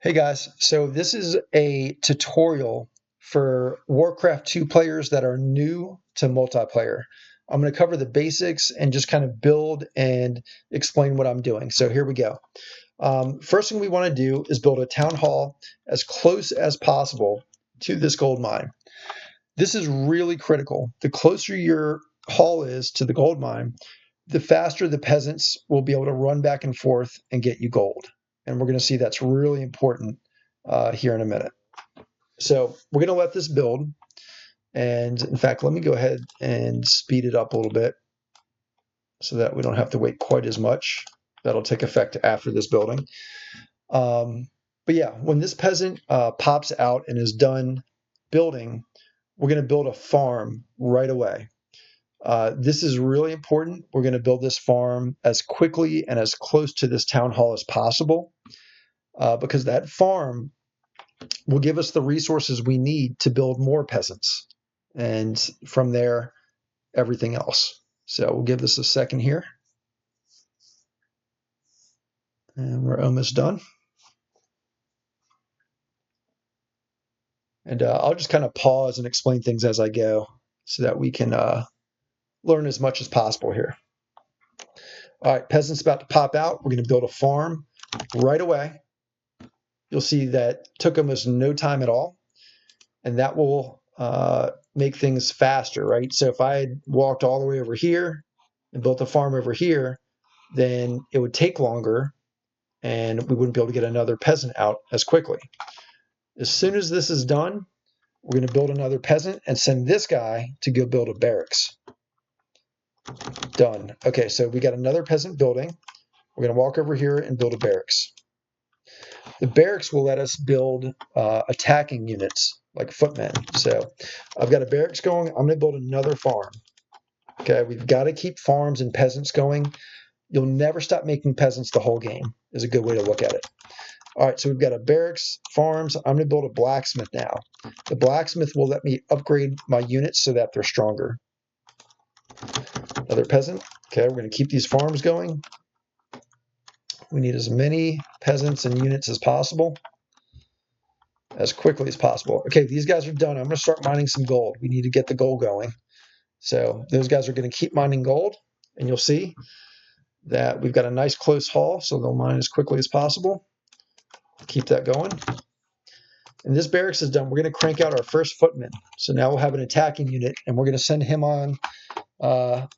Hey guys, so this is a tutorial for Warcraft 2 players that are new to multiplayer. I'm going to cover the basics and just kind of build and explain what I'm doing. So here we go. First thing we want to do is build a town hall as close as possible to this gold mine. This is really critical. The closer your hall is to the gold mine, the faster the peasants will be able to run back and forth and get you gold. And we're going to see that's really important here in a minute. So we're going to let this build. And in fact, let me go ahead and speed it up a little bit so that we don't have to wait quite as much. That'll take effect after this building. But yeah, when this peasant pops out and is done building, we're going to build a farm right away. This is really important. We're going to build this farm as quickly and as close to this town hall as possible because that farm will give us the resources we need to build more peasants. And from there, everything else. So we'll give this a second here. And we're almost done. And I'll just kind of pause and explain things as I go so that we can learn as much as possible here. All right, peasants about to pop out. We're going to build a farm right away. You'll see that took almost no time at all, and that will make things faster, right? So if I had walked all the way over here and built a farm over here, then it would take longer, and we wouldn't be able to get another peasant out as quickly. As soon as this is done, we're going to build another peasant and send this guy to go build a barracks. Done. Okay, so we got another peasant building. We're going to walk over here and build a barracks. The barracks will let us build attacking units like footmen. So I've got a barracks going. I'm going to build another farm. Okay, we've got to keep farms and peasants going. You'll never stop making peasants the whole game is a good way to look at it. All right, so we've got a barracks, farms. I'm going to build a blacksmith now. The blacksmith will let me upgrade my units so that they're stronger. Another peasant. Okay, we're going to keep these farms going. We need as many peasants and units as possible, as quickly as possible. Okay, these guys are done. I'm going to start mining some gold. We need to get the gold going. So those guys are going to keep mining gold, and you'll see that we've got a nice close haul, so they'll mine as quickly as possible. Keep that going. And this barracks is done. We're going to crank out our first footman. So now we'll have an attacking unit, and we're going to send him on a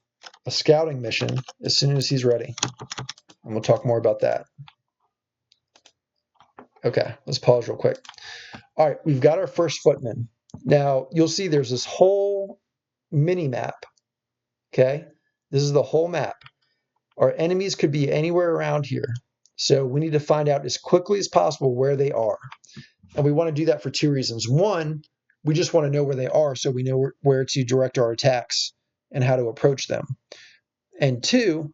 scouting mission as soon as he's ready. And we'll talk more about that. Okay, let's pause real quick. All right, we've got our first footman. Now, you'll see there's this whole mini map. Okay, this is the whole map. Our enemies could be anywhere around here. So we need to find out as quickly as possible where they are. And we want to do that for two reasons. One, we just want to know where they are so we know where to direct our attacks and how to approach them. And two,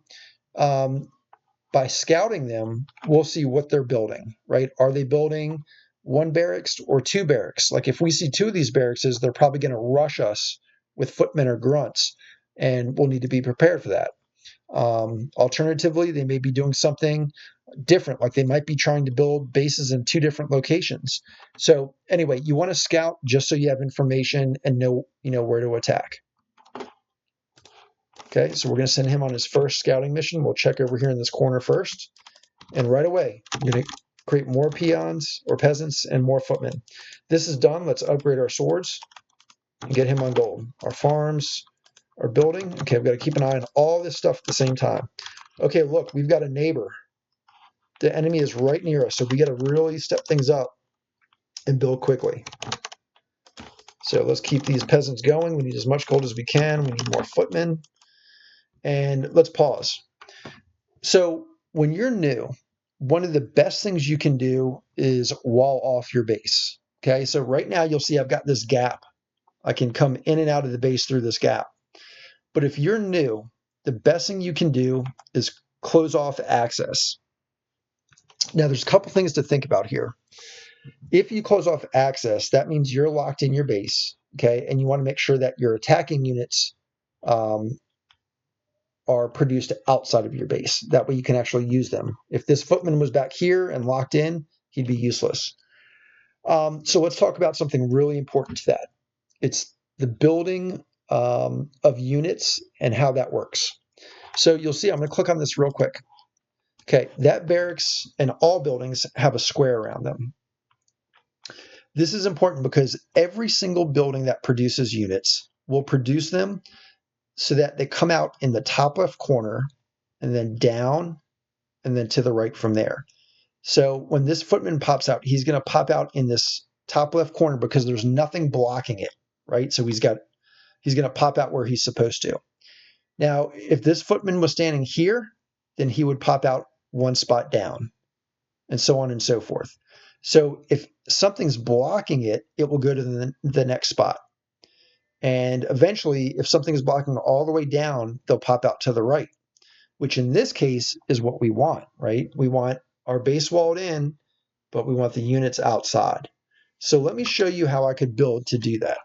by scouting them, we'll see what they're building, right? Are they building one barracks or two barracks? Like if we see two of these barracks, they're probably going to rush us with footmen or grunts, and we'll need to be prepared for that. Alternatively, they may be doing something different, like they might be trying to build bases in two different locations. So anyway, you want to scout just so you have information and know where to attack. Okay, so we're going to send him on his first scouting mission. We'll check over here in this corner first, and right away we're going to create more peons or peasants and more footmen. This is done. Let's upgrade our swords and get him on gold. Our farms are building. Okay, we've got to keep an eye on all this stuff at the same time. Okay, look, we've got a neighbor. The enemy is right near us, so we got to really step things up and build quickly. So let's keep these peasants going. We need as much gold as we can. We need more footmen. And let's pause. So when you're new, one of the best things you can do is wall off your base. Okay, so right now you'll see I've got this gap. I can come in and out of the base through this gap. But if you're new, the best thing you can do is close off access. Now, there's a couple things to think about here. If you close off access, that means you're locked in your base, okay? And you want to make sure that your attacking units are produced outside of your base. That way you can actually use them. If this footman was back here and locked in, he'd be useless. So let's talk about something really important to that. It's the building of units and how that works. So you'll see, I'm going to click on this real quick. Okay, that barracks and all buildings have a square around them. This is important because every single building that produces units will produce them so that they come out in the top left corner and then down and then to the right from there. So when this footman pops out, he's going to pop out in this top left corner because there's nothing blocking it, right? So he's going to pop out where he's supposed to. Now, if this footman was standing here, then he would pop out one spot down, and so on and so forth. So if something's blocking it, it will go to the next spot. And eventually, if something is blocking all the way down, they'll pop out to the right, which in this case is what we want, right? We want our base walled in, but we want the units outside. So let me show you how I could build to do that.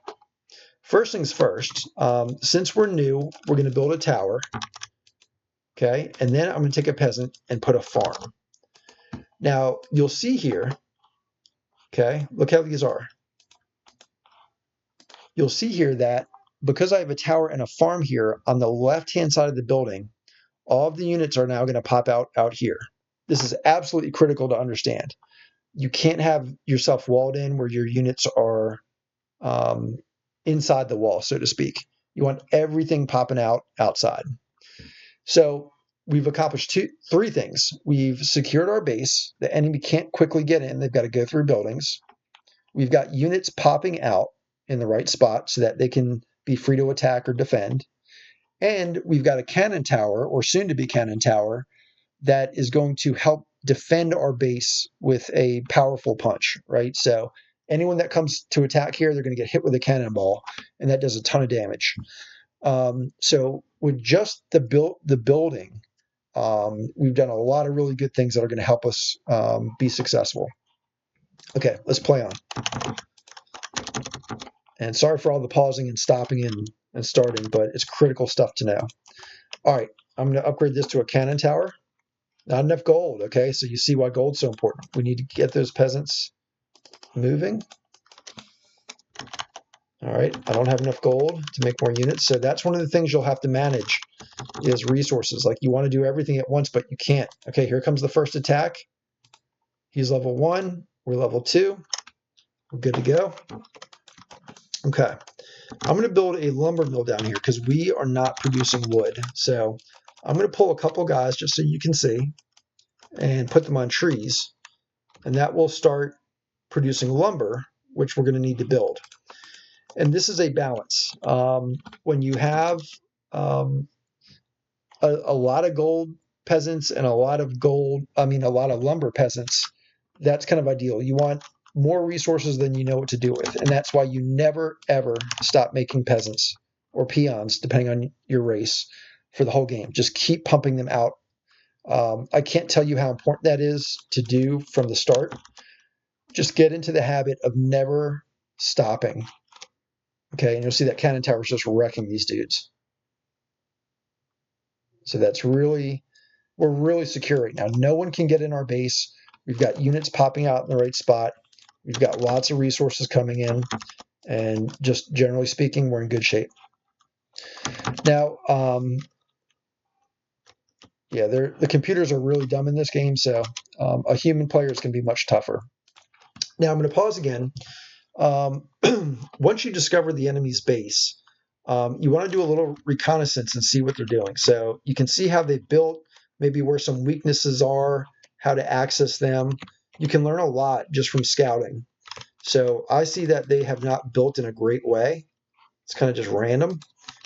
First things first, since we're new, we're going to build a tower. Okay, and then I'm going to take a peasant and put a farm. Now, you'll see here, okay, look how these are. You'll see here that because I have a tower and a farm here on the left-hand side of the building, all of the units are now going to pop out here. This is absolutely critical to understand. You can't have yourself walled in where your units are inside the wall, so to speak. You want everything popping out outside. So we've accomplished three things. We've secured our base. The enemy can't quickly get in. They've got to go through buildings. We've got units popping out in the right spot so that they can be free to attack or defend. And we've got a cannon tower, or soon to be cannon tower, that is going to help defend our base with a powerful punch, right? So anyone that comes to attack here, they're going to get hit with a cannonball, and that does a ton of damage. So with just the building, we've done a lot of really good things that are going to help us be successful. Okay, let's play on. And sorry for all the pausing and stopping and starting, but it's critical stuff to know. All right, I'm going to upgrade this to a cannon tower. Not enough gold, okay? So you see why gold's so important. We need to get those peasants moving. All right, I don't have enough gold to make more units, so that's one of the things you'll have to manage is resources. Like you want to do everything at once, but you can't. Okay, here comes the first attack. He's level 1, we're level 2. We're good to go. Okay, I'm going to build a lumber mill down here because we are not producing wood. So I'm going to pull a couple guys just so you can see and put them on trees, and that will start producing lumber, which we're going to need to build. And this is a balance. When you have a lot of gold peasants and a lot of lumber peasants, that's kind of ideal. You want more resources than you know what to do with. And that's why you never, ever stop making peasants or peons, depending on your race, for the whole game. Just keep pumping them out. I can't tell you how important that is to do from the start. Just get into the habit of never stopping. Okay, and you'll see that cannon tower is just wrecking these dudes. So we're really secure right now. No one can get in our base. We've got units popping out in the right spot. We've got lots of resources coming in. And just generally speaking, we're in good shape. Now, the computers are really dumb in this game, so a human player is going to be much tougher. Now, I'm going to pause again. Once you discover the enemy's base, you want to do a little reconnaissance and see what they're doing. So you can see how they built, maybe where some weaknesses are, how to access them. You can learn a lot just from scouting. So I see that they have not built in a great way. It's kind of just random,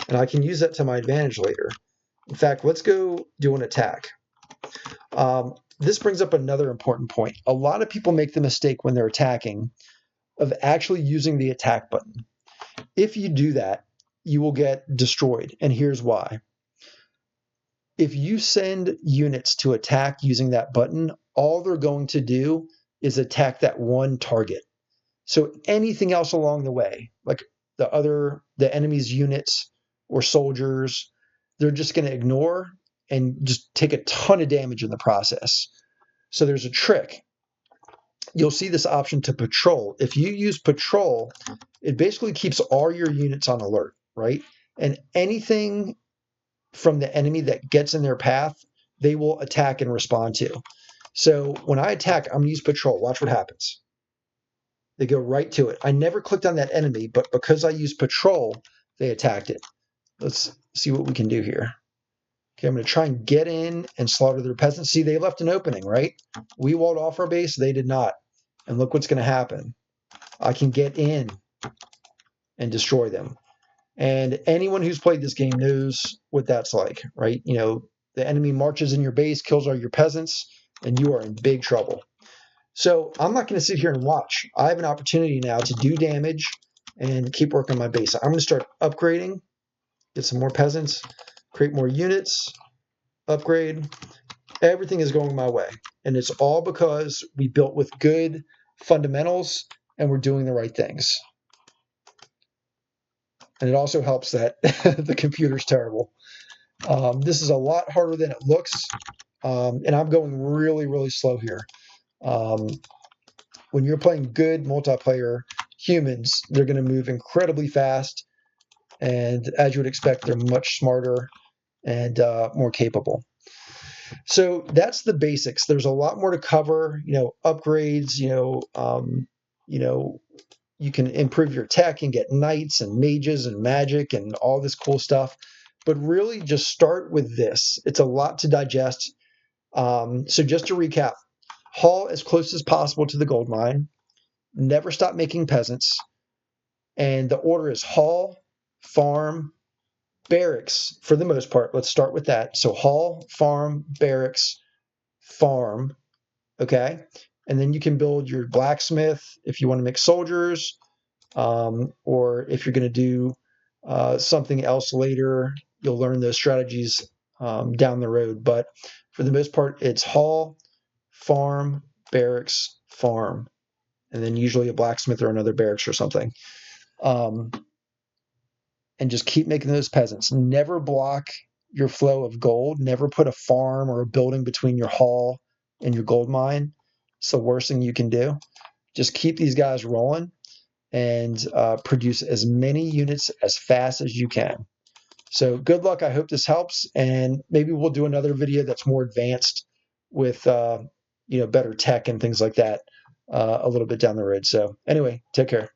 and I can use that to my advantage later. In fact, let's go do an attack. This brings up another important point. A lot of people make the mistake when they're attacking of actually using the attack button. If you do that, you will get destroyed, and here's why. If you send units to attack using that button, all they're going to do is attack that one target. So anything else along the way, like the enemy's units or soldiers, they're just going to ignore and just take a ton of damage in the process. So there's a trick. you'll see this option to patrol. If you use patrol, it basically keeps all your units on alert, right? And anything from the enemy that gets in their path, they will attack and respond to. So when I attack, I'm going to use patrol. Watch what happens. They go right to it. I never clicked on that enemy, but because I used patrol, they attacked it. Let's see what we can do here. Okay, I'm going to try and get in and slaughter their peasants. See, they left an opening, right? We walled off our base. They did not. And look what's going to happen. I can get in and destroy them. And anyone who's played this game knows what that's like, right? You know, the enemy marches in your base, kills all your peasants, and you are in big trouble. So I'm not going to sit here and watch. I have an opportunity now to do damage and keep working on my base. I'm going to start upgrading, get some more peasants, create more units, upgrade. Everything is going my way. And it's all because we built with good fundamentals and we're doing the right things. And it also helps that the computer's terrible. This is a lot harder than it looks. And I'm going really, really slow here. When you're playing good multiplayer humans, they're going to move incredibly fast. And as you would expect, they're much smarter and more capable. So that's the basics. There's a lot more to cover, upgrades, you can improve your tech and get knights and mages and magic and all this cool stuff. But really just start with this. It's a lot to digest. So just to recap, haul as close as possible to the gold mine. Never stop making peasants. And the order is haul, farm, barracks for the most part. Let's start with that. So haul, farm, barracks, farm. Okay. And then you can build your blacksmith if you want to make soldiers, or if you're going to do something else later, you'll learn those strategies down the road. But for the most part, it's haul, farm, barracks, farm, and then usually a blacksmith or another barracks or something. And just keep making those peasants. Never block your flow of gold. Never put a farm or a building between your haul and your gold mine. It's the worst thing you can do. Just keep these guys rolling and produce as many units as fast as you can. So good luck. I hope this helps. And maybe we'll do another video that's more advanced with better tech and things like that a little bit down the road. So anyway, take care.